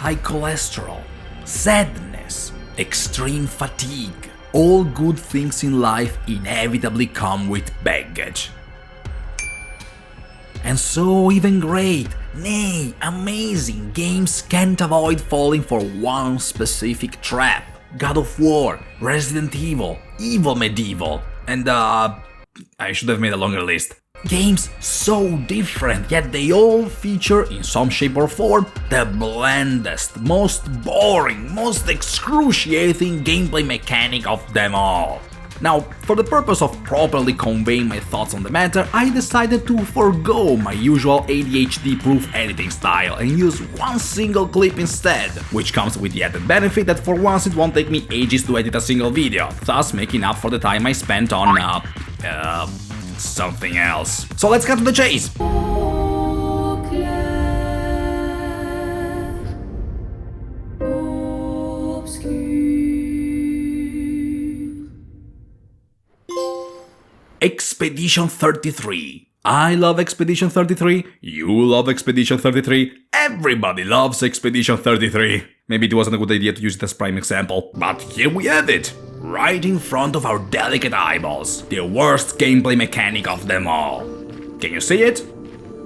high cholesterol, sadness, extreme fatigue. All good things in life inevitably come with baggage. And so even great, nay, amazing games can't avoid falling for one specific trap. God of War, Resident Evil, Evil Medieval, and I should have made a longer list. Games so different, yet they all feature, in some shape or form, the blandest, most boring, most excruciating gameplay mechanic of them all. Now, for the purpose of properly conveying my thoughts on the matter, I decided to forgo my usual ADHD-proof editing style and use one single clip instead, which comes with the added benefit that for once it won't take me ages to edit a single video, thus making up for the time I spent on, something else. So let's cut to the chase! Expedition 33. I love Expedition 33, you love Expedition 33, everybody loves Expedition 33. Maybe it wasn't a good idea to use it as prime example, but here we have it, right in front of our delicate eyeballs, the worst gameplay mechanic of them all. Can you see it?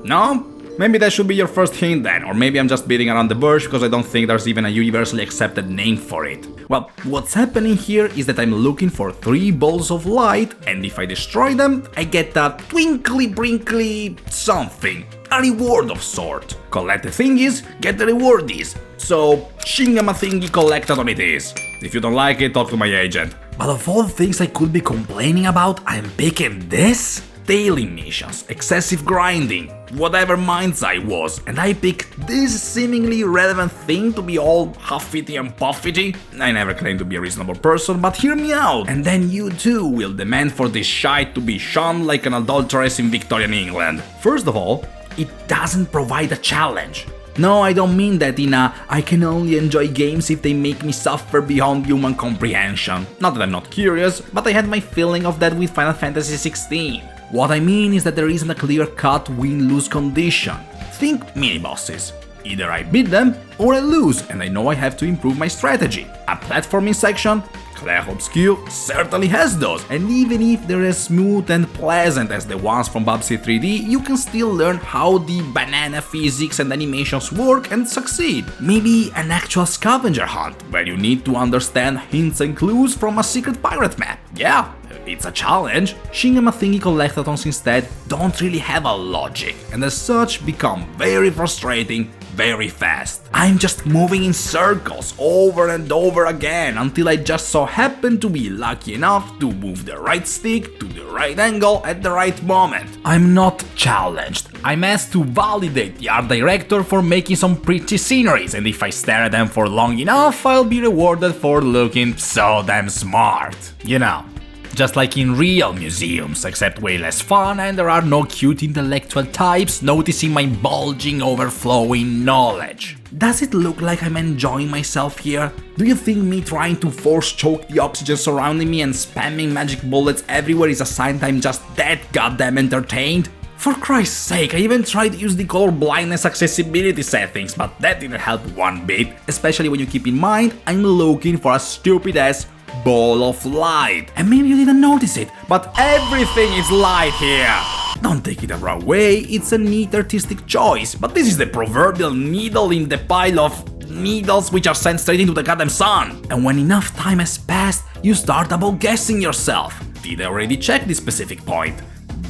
No? Maybe that should be your first hint then, or maybe I'm just beating around the bush because I don't think there's even a universally accepted name for it. Well, what's happening here is that I'm looking for 3 balls of light, and if I destroy them, I get a twinkly brinkly something, a reward of sort. Collect the thingies, get the rewardis. So, shingama thingy collected on it is. If you don't like it, talk to my agent. But of all things I could be complaining about, I'm picking this? Daily missions, excessive grinding, whatever minds I was, and I picked this seemingly irrelevant thing to be all huffity and puffity. I never claimed to be a reasonable person, but hear me out, and then you too will demand for this shite to be shunned like an adulteress in Victorian England. First of all, it doesn't provide a challenge. No, I don't mean that in a I can only enjoy games if they make me suffer beyond human comprehension. Not that I'm not curious, but I had my feeling of that with Final Fantasy XVI. What I mean is that there isn't a clear-cut win-lose condition. Think mini-bosses. Either I beat them, or I lose, and I know I have to improve my strategy. A platforming section? Clair Obscur certainly has those, and even if they're as smooth and pleasant as the ones from Bubsy 3D, you can still learn how the banana physics and animations work and succeed. Maybe an actual scavenger hunt, where you need to understand hints and clues from a secret pirate map. Yeah, it's a challenge. Shingama thingy collectathons instead don't really have a logic, and as such become very frustrating very fast. I'm just moving in circles over and over again until I just so happen to be lucky enough to move the right stick to the right angle at the right moment. I'm not challenged. I'm asked to validate the art director for making some pretty sceneries, and if I stare at them for long enough, I'll be rewarded for looking so damn smart. You know. Just like in real museums, except way less fun, and there are no cute intellectual types noticing my bulging, overflowing knowledge. Does it look like I'm enjoying myself here? Do you think me trying to force choke the oxygen surrounding me and spamming magic bullets everywhere is a sign that I'm just that goddamn entertained? For Christ's sake, I even tried to use the color blindness accessibility settings, but that didn't help one bit, especially when you keep in mind I'm looking for a stupid ass ball of light. And maybe you didn't notice it, but everything is light here. Don't take it the wrong way, it's a neat artistic choice, but this is the proverbial needle in the pile of needles which are sent straight into the goddamn sun. And when enough time has passed, you start double guessing yourself. Did I already check this specific point?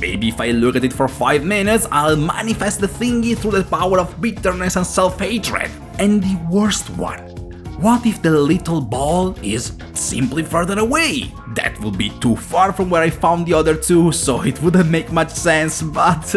Maybe if I look at it for 5 minutes, I'll manifest the thingy through the power of bitterness and self-hatred. And the worst one. What if the little ball is simply further away? That would be too far from where I found the other two, so it wouldn't make much sense, but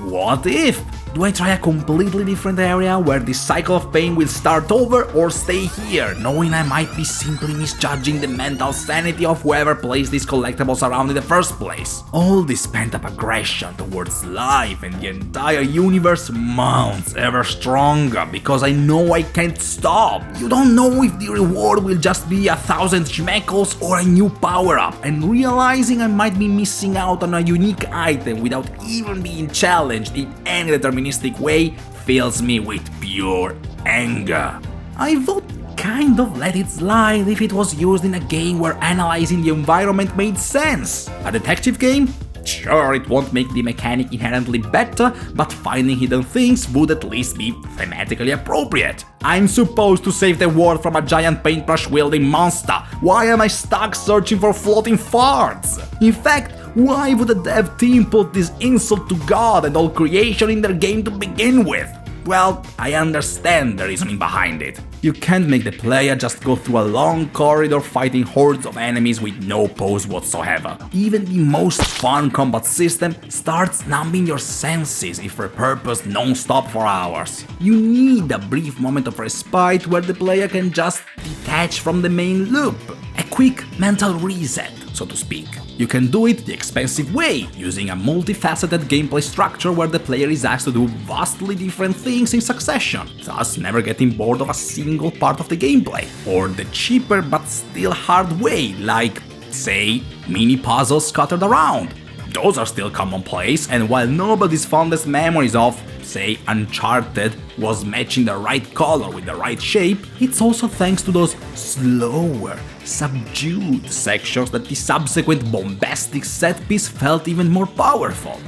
what if? Do I try a completely different area where this cycle of pain will start over, or stay here, knowing I might be simply misjudging the mental sanity of whoever placed these collectibles around in the first place? All this pent-up aggression towards life and the entire universe mounts ever stronger because I know I can't stop. You don't know if the reward will just be 1,000 schmeckles or a new power-up, and realizing I might be missing out on a unique item without even being challenged in any deterministic way fills me with pure anger. I would kind of let it slide if it was used in a game where analyzing the environment made sense. A detective game? Sure, it won't make the mechanic inherently better, but finding hidden things would at least be thematically appropriate. I'm supposed to save the world from a giant paintbrush-wielding monster. Why am I stuck searching for floating farts? In fact, why would a dev team put this insult to God and all creation in their game to begin with? Well, I understand the reasoning behind it. You can't make the player just go through a long corridor fighting hordes of enemies with no pause whatsoever. Even the most fun combat system starts numbing your senses if repurposed non-stop for hours. You need a brief moment of respite where the player can just detach from the main loop. A quick mental reset, so to speak. You can do it the expensive way, using a multifaceted gameplay structure where the player is asked to do vastly different things in succession, thus never getting bored of a single part of the gameplay. Or the cheaper but still hard way, like, say, mini puzzles scattered around. Those are still commonplace, and while nobody's fondest memories of, say, Uncharted was matching the right color with the right shape, it's also thanks to those slower, subdued sections that the subsequent bombastic set piece felt even more powerful.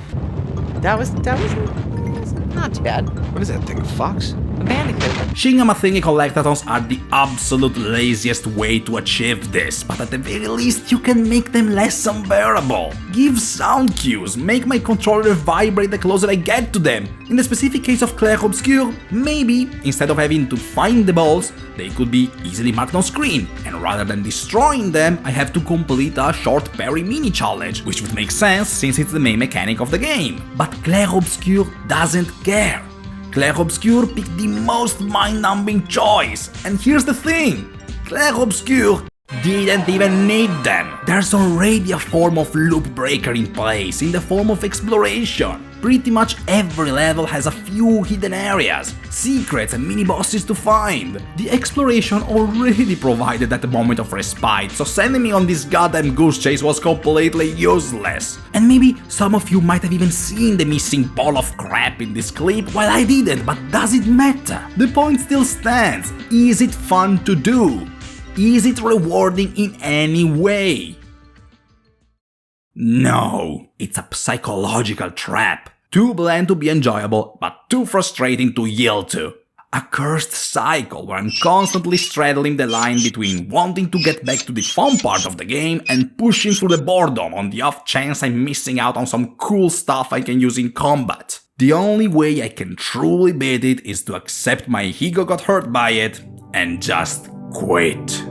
That was not too bad. What is that thing, a fox? A bandicoot. Shin Thingy collectathons are the absolute laziest way to achieve this, but at the very least you can make them less unbearable. Give sound cues, make my controller vibrate the closer I get to them. In the specific case of Clair Obscur, maybe, instead of having to find the balls, they could be easily marked on screen, and rather than destroying them, I have to complete a short parry mini challenge, which would make sense since it's the main mechanic of the game. But Clair Obscur doesn't care. Clair Obscur picked the most mind-numbing choice, and here's the thing, Clair Obscur didn't even need them. There's already a form of loop breaker in place, in the form of exploration. Pretty much every level has a few hidden areas, secrets and mini-bosses to find. The exploration already provided that moment of respite, so sending me on this goddamn goose chase was completely useless. And maybe some of you might have even seen the missing ball of crap in this clip, while I didn't, but does it matter? The point still stands. Is it fun to do? Is it rewarding in any way? No, it's a psychological trap. Too bland to be enjoyable, but too frustrating to yield to. A cursed cycle where I'm constantly straddling the line between wanting to get back to the fun part of the game and pushing through the boredom on the off chance I'm missing out on some cool stuff I can use in combat. The only way I can truly beat it is to accept my ego got hurt by it and just quit.